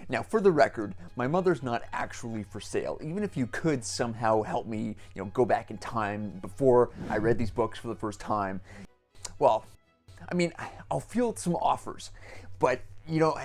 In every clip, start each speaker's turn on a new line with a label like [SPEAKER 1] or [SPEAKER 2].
[SPEAKER 1] Now, for the record, my mother's not actually for sale. Even if you could somehow help me, go back in time before I read these books for the first time, well, I mean, I'll field some offers, but you know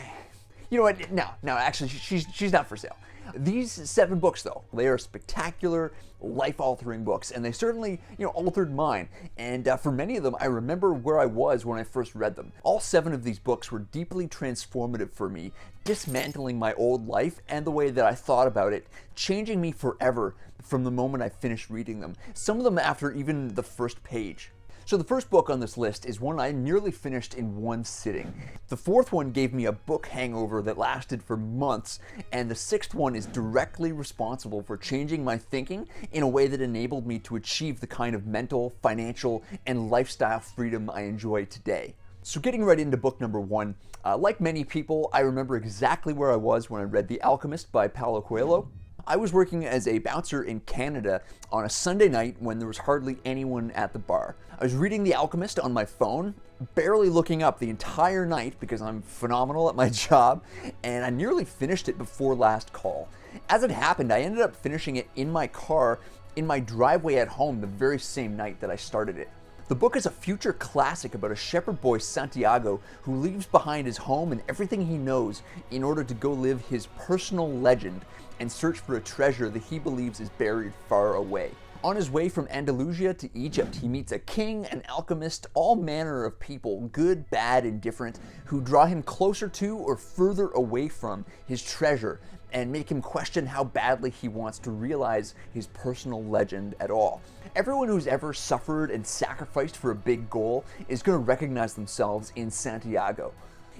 [SPEAKER 1] what? No, actually, she's not for sale. These 7 books, though, they are spectacular, life-altering books, and they certainly, altered mine. And for many of them, I remember where I was when I first read them. All 7 of these books were deeply transformative for me, dismantling my old life and the way that I thought about it, changing me forever from the moment I finished reading them. Some of them after even the first page. So the first book on this list is one I nearly finished in one sitting. The 4th one gave me a book hangover that lasted for months, and the 6th one is directly responsible for changing my thinking in a way that enabled me to achieve the kind of mental, financial, and lifestyle freedom I enjoy today. So getting right into book number 1, like many people, I remember exactly where I was when I read The Alchemist by Paulo Coelho. I was working as a bouncer in Canada on a Sunday night when there was hardly anyone at the bar. I was reading The Alchemist on my phone, barely looking up the entire night because I'm phenomenal at my job, and I nearly finished it before last call. As it happened, I ended up finishing it in my car, in my driveway at home the very same night that I started it. The book is a future classic about a shepherd boy, Santiago, who leaves behind his home and everything he knows in order to go live his personal legend and search for a treasure that he believes is buried far away. On his way from Andalusia to Egypt, he meets a king, an alchemist, all manner of people, good, bad, and different, who draw him closer to or further away from his treasure and make him question how badly he wants to realize his personal legend at all. Everyone who's ever suffered and sacrificed for a big goal is going to recognize themselves in Santiago.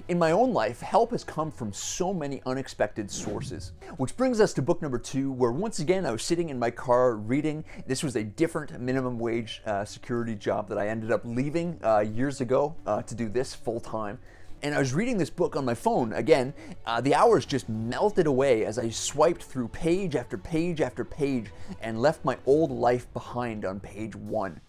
[SPEAKER 1] In my own life, help has come from so many unexpected sources. Which brings us to book number 2, where once again I was sitting in my car reading. This was a different minimum wage security job that I ended up leaving years ago to do this full time. And I was reading this book on my phone. Again, the hours just melted away as I swiped through page after page after page and left my old life behind on page 1.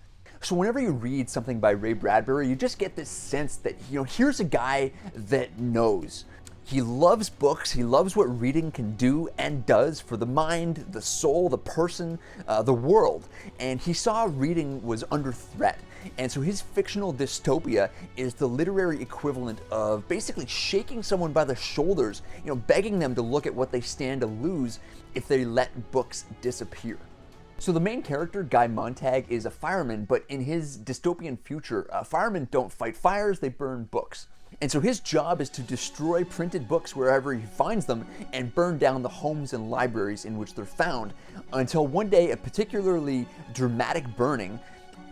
[SPEAKER 1] So whenever you read something by Ray Bradbury, you just get this sense that, here's a guy that knows. He loves books, he loves what reading can do and does for the mind, the soul, the person, the world. And he saw reading was under threat. And so his fictional dystopia is the literary equivalent of basically shaking someone by the shoulders, begging them to look at what they stand to lose if they let books disappear. So the main character, Guy Montag, is a fireman, but in his dystopian future, firemen don't fight fires, they burn books. And so his job is to destroy printed books wherever he finds them and burn down the homes and libraries in which they're found, until one day a particularly dramatic burning,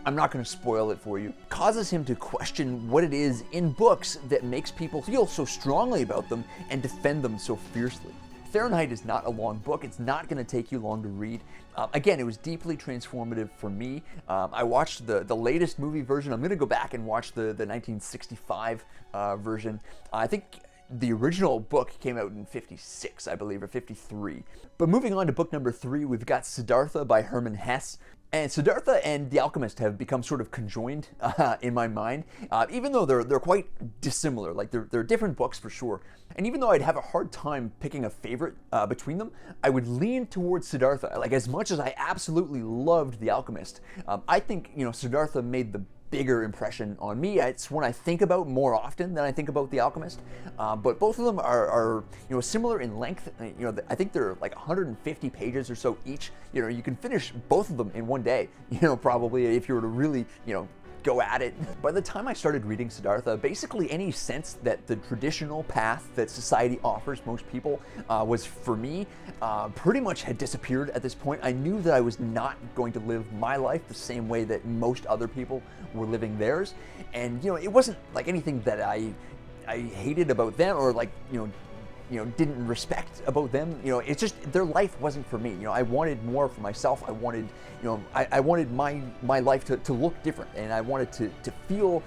[SPEAKER 1] I'm not going to spoil it for you, causes him to question what it is in books that makes people feel so strongly about them and defend them so fiercely. Fahrenheit is not a long book. It's not going to take you long to read. Again, it was deeply transformative for me. I watched the latest movie version. I'm going to go back and watch the 1965 version. I think the original book came out in 56, I believe, or 53. But moving on to book number 3, we've got Siddhartha by Hermann Hesse. And Siddhartha and The Alchemist have become sort of conjoined in my mind, even though they're quite dissimilar. Like they're different books for sure. And even though I'd have a hard time picking a favorite between them, I would lean towards Siddhartha. Like as much as I absolutely loved The Alchemist, I think Siddhartha made the bigger impression on me. It's one I think about more often than I think about The Alchemist. But both of them are similar in length. I think they're like 150 pages or so each. You can finish both of them in one day. Probably if you were to really go at it. By the time I started reading Siddhartha, basically any sense that the traditional path that society offers most people was for me pretty much had disappeared at this point. I knew that I was not going to live my life the same way that most other people were living theirs. And it wasn't like anything that I hated about them or like didn't respect about them. It's just their life wasn't for me. I wanted more for myself. I wanted, I wanted my life to look different, and I wanted to feel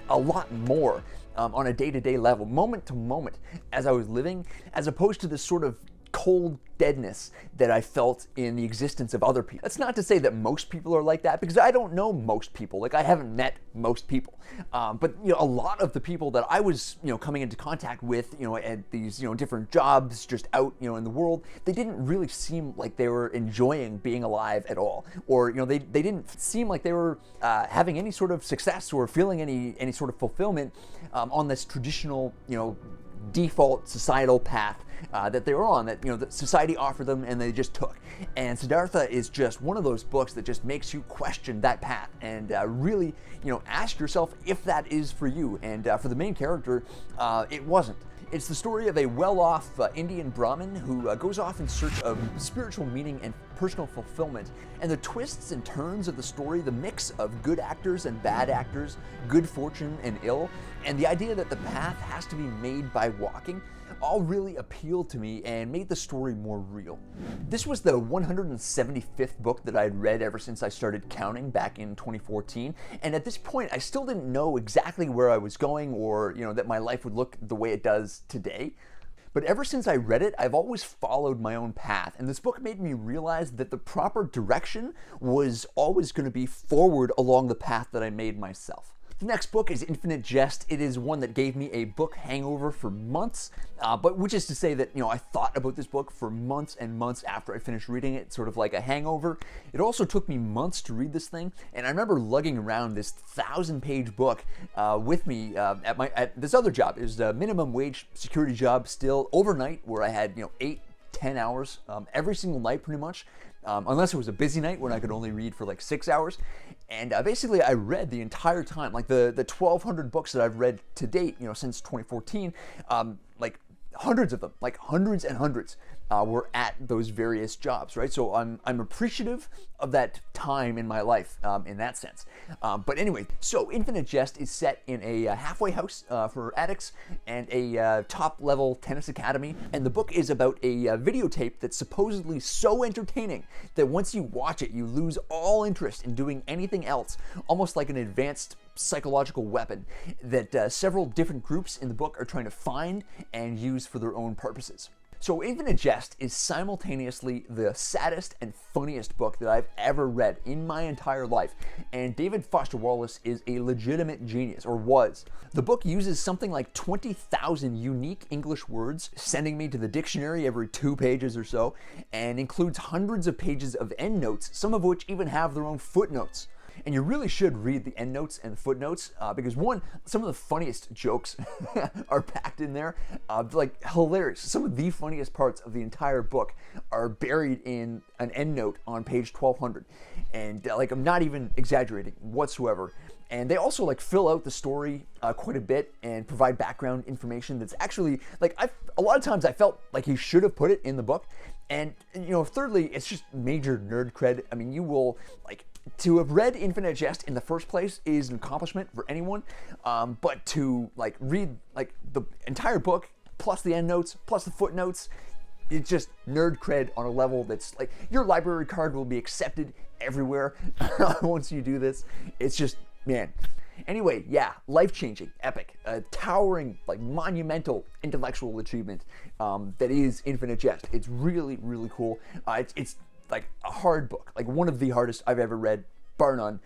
[SPEAKER 1] a lot more on a day-to-day level, moment to moment, as I was living, as opposed to this sort of cold deadness that I felt in the existence of other people. That's not to say that most people are like that, because I don't know most people. Like, I haven't met most people. But, a lot of the people that I was, coming into contact with, at these, different jobs just out, in the world, they didn't really seem like they were enjoying being alive at all. Or, they didn't seem like they were having any sort of success or feeling any sort of fulfillment on this traditional, default societal path that they were on, that that society offered them and they just took. And Siddhartha is just one of those books that just makes you question that path and really ask yourself if that is for you. And for the main character, it wasn't. It's the story of a well-off Indian Brahmin who goes off in search of spiritual meaning and personal fulfillment. And the twists and turns of the story, the mix of good actors and bad actors, good fortune and ill, and the idea that the path has to be made by walking, all really appealed to me and made the story more real. This was the 175th book that I'd read ever since I started counting back in 2014, and at this point I still didn't know exactly where I was going or that my life would look the way it does today. But ever since I read it, I've always followed my own path, and this book made me realize that the proper direction was always going to be forward along the path that I made myself. The next book is Infinite Jest. It is one that gave me a book hangover for months, but which is to say that, I thought about this book for months and months after I finished reading it, sort of like a hangover. It also took me months to read this thing, and I remember lugging around this 1,000-page book with me at this other job. It was a minimum wage security job still, overnight, where I had, 8-10 hours every single night pretty much. Unless it was a busy night when I could only read for like 6 hours. And basically I read the entire time, like the 1,200 books that I've read to date, since 2014, like hundreds of them, like hundreds and hundreds were at those various jobs, right? So I'm appreciative of that time in my life in that sense. But anyway, so Infinite Jest is set in a halfway house for addicts and a top-level tennis academy. And the book is about a videotape that's supposedly so entertaining that once you watch it, you lose all interest in doing anything else, almost like an advanced psychological weapon that several different groups in the book are trying to find and use for their own purposes. So Infinite Jest is simultaneously the saddest and funniest book that I've ever read in my entire life, and David Foster Wallace is a legitimate genius, or was. The book uses something like 20,000 unique English words, sending me to the dictionary every 2 pages or so, and includes hundreds of pages of endnotes, some of which even have their own footnotes. And you really should read the endnotes and the footnotes because one, some of the funniest jokes are packed in there, like hilarious. Some of the funniest parts of the entire book are buried in an endnote on page 1200. And like, I'm not even exaggerating whatsoever. And they also like fill out the story quite a bit and provide background information that's actually like, a lot of times I felt like he should have put it in the book. And thirdly, it's just major nerd cred. I mean, you will like, to have read Infinite Jest in the first place is an accomplishment for anyone, but to like read like the entire book plus the endnotes plus the footnotes, it's just nerd cred on a level that's like, your library card will be accepted everywhere once you do this. It's just, man. Anyway, yeah, life-changing, epic, towering, like monumental intellectual achievement that is Infinite Jest. It's really, really cool. It's like a hard book, like one of the hardest I've ever read, bar none,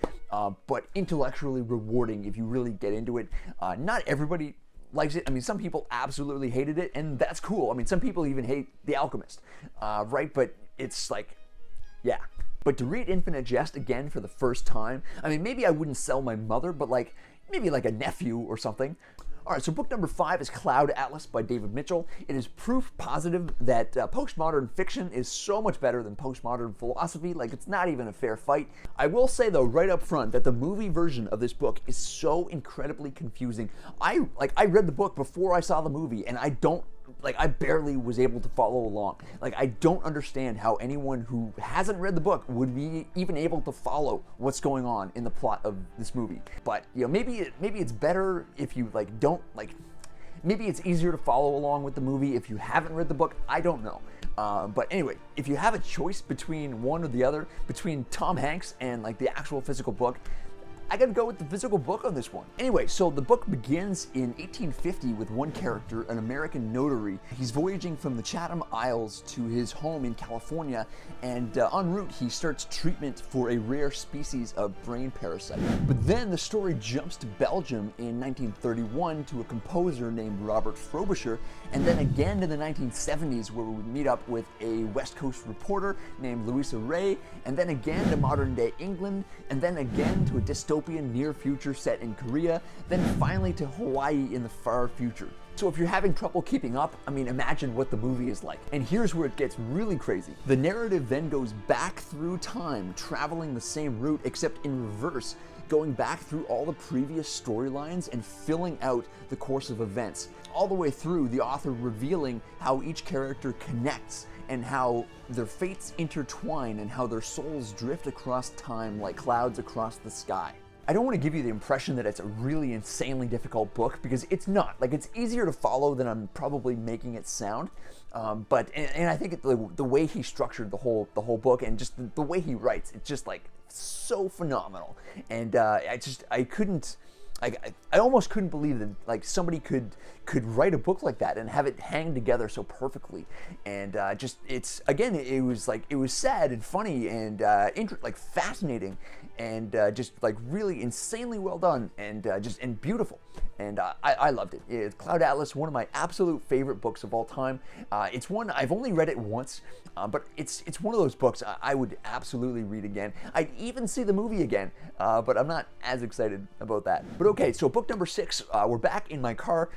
[SPEAKER 1] but intellectually rewarding if you really get into it. Not everybody likes it. I mean, some people absolutely hated it, and that's cool. I mean, some people even hate The Alchemist, right? But it's like, yeah. But to read Infinite Jest again for the first time, I mean, maybe I wouldn't sell my mother, but like, maybe like a nephew or something. All right, so book number 5 is Cloud Atlas by David Mitchell. It is proof positive that postmodern fiction is so much better than postmodern philosophy. Like, it's not even a fair fight. I will say though, right up front, that the movie version of this book is so incredibly confusing. I read the book before I saw the movie, and I barely was able to follow along. Like, I don't understand how anyone who hasn't read the book would be even able to follow what's going on in the plot of this movie. But, maybe it's better if you, maybe it's easier to follow along with the movie if you haven't read the book. I don't know. But anyway, if you have a choice between one or the other, between Tom Hanks and, the actual physical book, I gotta go with the physical book on this one. Anyway, so the book begins in 1850 with one character, an American notary. He's voyaging from the Chatham Isles to his home in California, and en route he starts treatment for a rare species of brain parasite. But then the story jumps to Belgium in 1931 to a composer named Robert Frobisher, and then again to the 1970s where we meet up with a West Coast reporter named Louisa Ray, and then again to modern day England, and then again to a dystopian near future set in Korea, then finally to Hawaii in the far future. So if you're having trouble keeping up, I mean, imagine what the movie is like. And here's where it gets really crazy. The narrative then goes back through time, traveling the same route except in reverse, going back through all the previous storylines and filling out the course of events. All the way through, the author revealing how each character connects and how their fates intertwine and how their souls drift across time like clouds across the sky. I don't want to give you the impression that it's a really insanely difficult book, because it's not. Like, it's easier to follow than I'm probably making it sound. But I think the way he structured the whole book and just the way he writes, it's just like so phenomenal. And I almost couldn't believe that like somebody could write a book like that and have it hang together so perfectly. And it was sad and funny and fascinating and just like really insanely well done and beautiful. And I loved it. Cloud Atlas, one of my absolute favorite books of all time. It's one I've only read it once, but it's one of those books I would absolutely read again. I'd even see the movie again, but I'm not as excited about that. But okay, so book number 6, we're back in my car,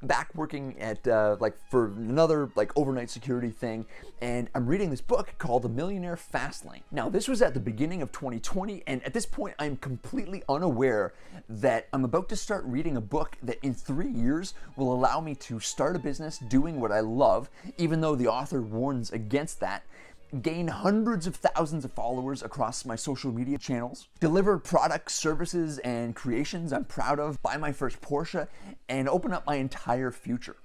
[SPEAKER 1] back working at for another overnight security thing, and I'm reading this book called The Millionaire Fastlane. Now, this was at the beginning of 2020, and at this point, I'm completely unaware that I'm about to start reading a book that in 3 years will allow me to start a business doing what I love, even though the author warns against that, gain hundreds of thousands of followers across my social media channels, deliver products, services, and creations I'm proud of, buy my first Porsche, and open up my entire future.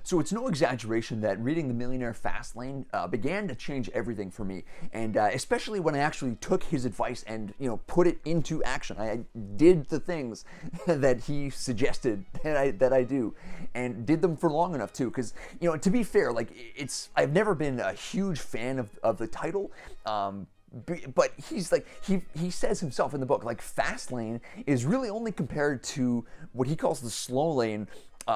[SPEAKER 1] So it's no exaggeration that reading The Millionaire Fastlane began to change everything for me, and especially when I actually took his advice and put it into action. I did the things that he suggested that I do, and did them for long enough too. Because to be fair, I've never been a huge fan of the title. But he says himself in the book, fast lane is really only compared to what he calls the slow lane,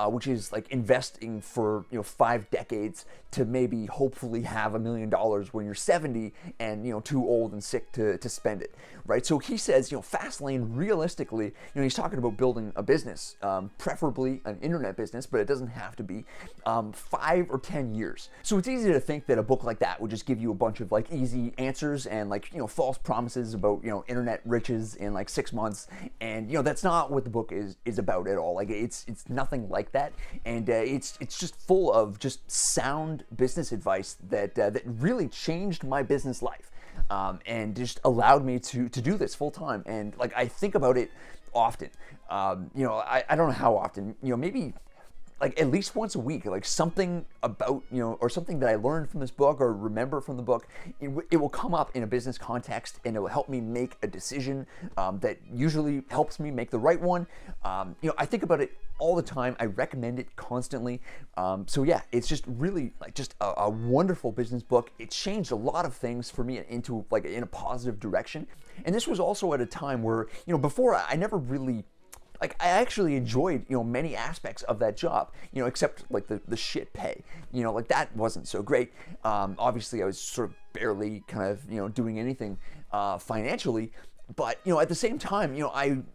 [SPEAKER 1] which is like investing for 5 decades to maybe hopefully have $1 million when you're 70 and too old and sick to spend it, right? So he says fast lane, realistically, he's talking about building a business, preferably an internet business, but it doesn't have to be, 5 or 10 years. So it's easy to think that a book like that would just give you a bunch of easy answers and false promises about internet riches in 6 months, and that's not what the book is about at all. It's nothing like that, and it's just full of just sound business advice that really changed my business life, and just allowed me to do this full time. And I think about it often. I don't know how often. Maybe at least once a week, something about, or something that I learned from this book or remember from the book, it will come up in a business context, and it will help me make a decision that usually helps me make the right one. I think about it all the time. I recommend it constantly. So yeah, it's just really just a wonderful business book. It changed a lot of things for me into in a positive direction. And this was also at a time where, before I never really, I actually enjoyed, many aspects of that job, except the shit pay, that wasn't so great. Obviously I was sort of barely kind of, doing anything financially, but, at the same time,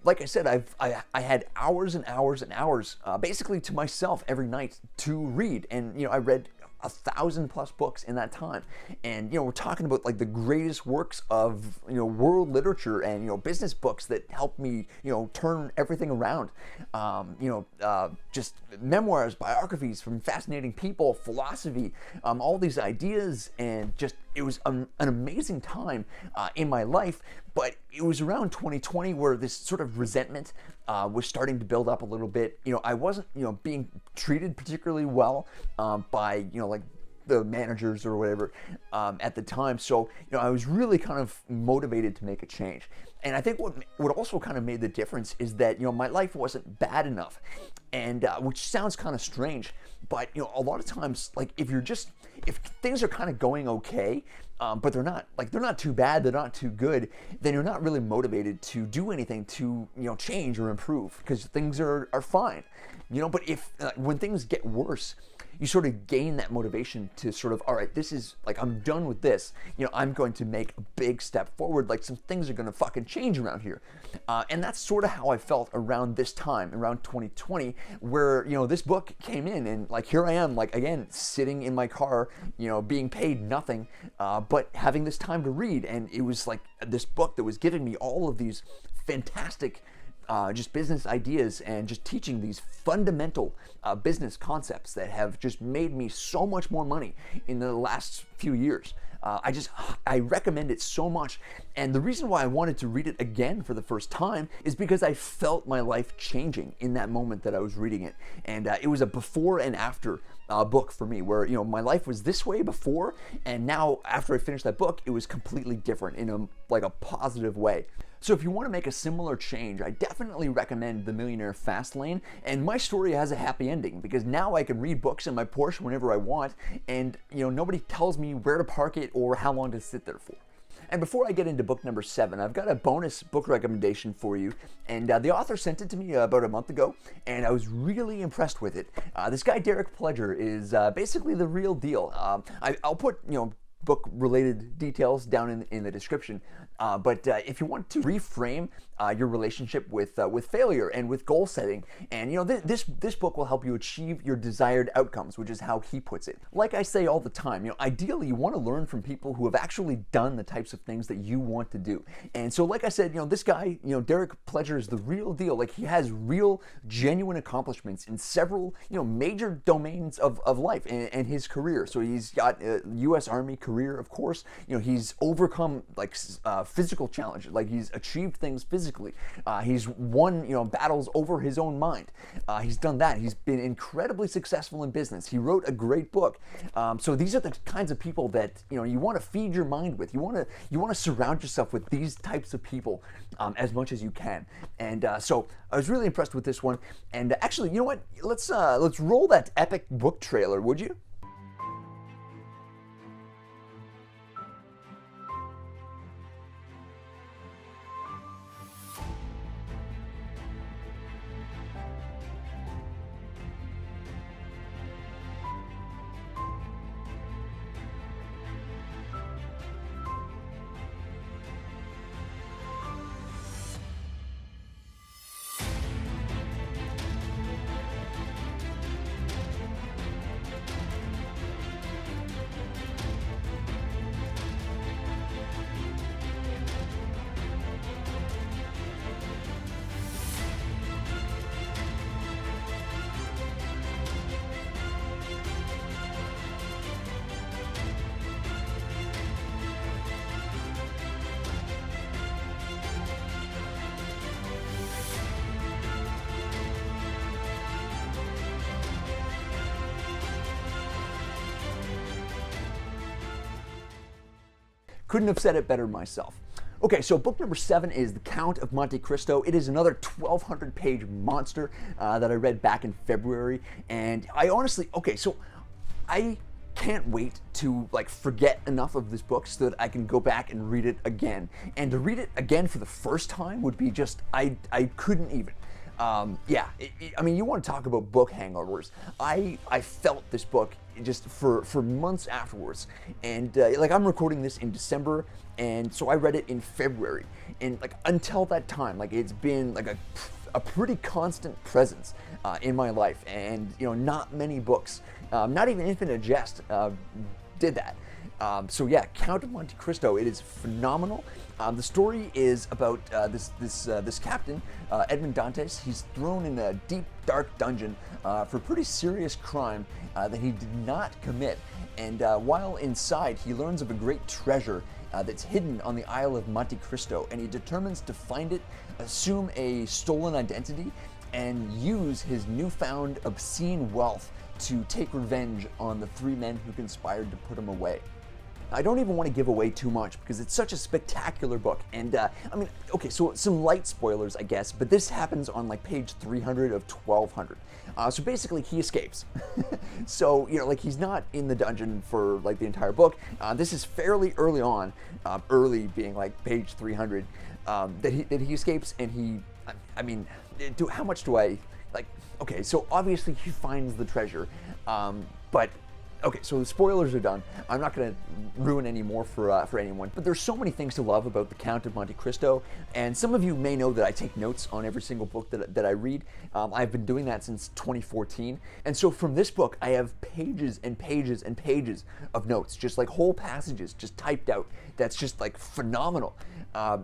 [SPEAKER 1] like I said, I had hours and hours and hours, basically to myself every night to read. And, I read 1,000+ books in that time, and we're talking about the greatest works of world literature and business books that helped me turn everything around. Just memoirs, biographies from fascinating people, philosophy, all these ideas, and just it was an amazing time in my life. But it was around 2020 where this sort of resentment was starting to build up a little bit. I wasn't being treated particularly well by the managers or whatever at the time. So, I was really kind of motivated to make a change. And I think what also kind of made the difference is that, my life wasn't bad enough, and which sounds kind of strange, but, a lot of times, like, if things are kind of going okay, but they're not too bad, they're not too good, then you're not really motivated to do anything to, change or improve, because things are fine, but if, when things get worse, you sort of gain that motivation to sort of, all right, this is, like, I'm done with this, I'm going to make a big step forward, like, some things are going to fucking change around here. And that's sort of how I felt around this time, around 2020, where, this book came in, and, like, here I am, like, again, sitting in my car, being paid nothing, but having this time to read, and it was like this book that was giving me all of these fantastic just business ideas, and just teaching these fundamental business concepts that have just made me so much more money in the last few years. I recommend it so much. And the reason why I wanted to read it again for the first time is because I felt my life changing in that moment that I was reading it. And it was a before and after book for me, where, my life was this way before, and now after I finished that book, it was completely different in a positive way. So if you want to make a similar change, I definitely recommend The Millionaire Fast Lane. And my story has a happy ending, because now I can read books in my Porsche whenever I want, and nobody tells me where to park it or how long to sit there for. And before I get into book number 7, I've got a bonus book recommendation for you. And the author sent it to me about a month ago, and I was really impressed with it. This guy, Derek Pledger, is basically the real deal. I'll put, book-related details down in the description. But if you want to reframe your relationship with failure and with goal setting, and this book will help you achieve your desired outcomes, which is how he puts it. Like I say all the time, ideally you want to learn from people who have actually done the types of things that you want to do. And so, like I said, this guy, Derek Pledger, is the real deal. Like, he has real, genuine accomplishments in several, major domains of life and his career. So he's got a U.S. Army career, of course. He's overcome physical challenges, like he's achieved things physically. He's won, battles over his own mind. He's done that. He's been incredibly successful in business. He wrote a great book. So these are the kinds of people that you want to feed your mind with. You want to surround yourself with these types of people as much as you can. And so I was really impressed with this one. And actually, you know what? Let's roll that epic book trailer, would you? Couldn't have said it better myself. Okay, so book number 7 is The Count of Monte Cristo. It is another 1,200-page monster that I read back in February, and I can't wait to forget enough of this book so that I can go back and read it again. And to read it again for the first time would be just, I couldn't even. I mean, you want to talk about book hangovers. I felt this book just for months afterwards. And I'm recording this in December, and so I read it in February. And until that time, it's been a pretty constant presence in my life. And not many books, not even Infinite Jest, did that. Count of Monte Cristo. It is phenomenal. The story is about this captain, Edmond Dantes. He's thrown in a deep, dark dungeon for a pretty serious crime that he did not commit. And while inside, he learns of a great treasure that's hidden on the Isle of Monte Cristo, and he determines to find it, assume a stolen identity, and use his newfound obscene wealth to take revenge on the 3 men who conspired to put him away. I don't even want to give away too much because it's such a spectacular book. And I mean, okay, so some light spoilers, I guess, but this happens on like page 300 of 1200. So basically, he escapes. So, you know, like he's not in the dungeon for like the entire book. This is fairly early on, early being like page 300, that he escapes, and I mean, how much do I like? Okay, so obviously he finds the treasure, but. Okay, so the spoilers are done. I'm not going to ruin any more for anyone, but there's so many things to love about The Count of Monte Cristo, and some of you may know that I take notes on every single book that I read. I've been doing that since 2014, and so from this book, I have pages and pages and pages of notes, just like whole passages just typed out. That's just like phenomenal.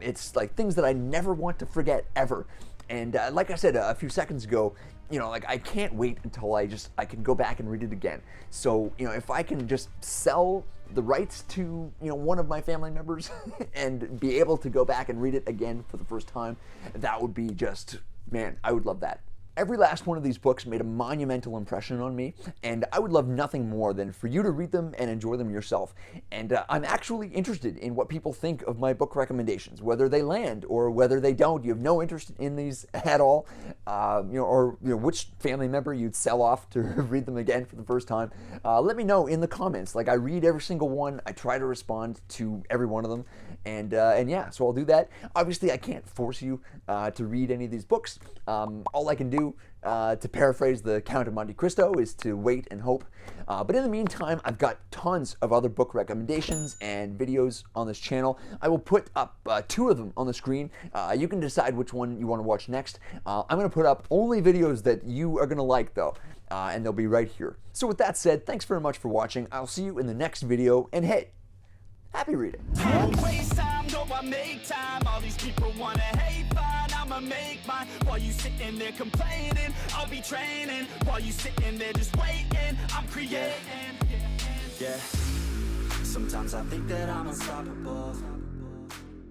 [SPEAKER 1] It's like things that I never want to forget ever. And like I said a few seconds ago, you know, like I can't wait until I can go back and read it again. So, you know, if I can just sell the rights to, you know, one of my family members and be able to go back and read it again for the first time, that would be just, man, I would love that. Every last one of these books made a monumental impression on me, and I would love nothing more than for you to read them and enjoy them yourself. And I'm actually interested in what people think of my book recommendations, whether they land or whether they don't. You have no interest in these at all, you know, or you know, which family member you'd sell off to read them again for the first time. Let me know in the comments. Like, I read every single one. I try to respond to every one of them, and yeah, so I'll do that. Obviously, I can't force you to read any of these books. All I can do, to paraphrase The Count of Monte Cristo, is to wait and hope. But in the meantime, I've got tons of other book recommendations and videos on this channel. I will put up 2 of them on the screen. You can decide which one you want to watch next. I'm going to put up only videos that you are going to like, though, and they'll be right here. So with that said, thanks very much for watching. I'll see you in the next video, and hey, happy reading.
[SPEAKER 2] Don't waste time, no, I make time. All these people wanna hate, fine, I'ma make mine. While you sitting there complaining, I'll be training. While you sitting there just waiting, I'm creating. Yeah, sometimes I think that I'm unstoppable.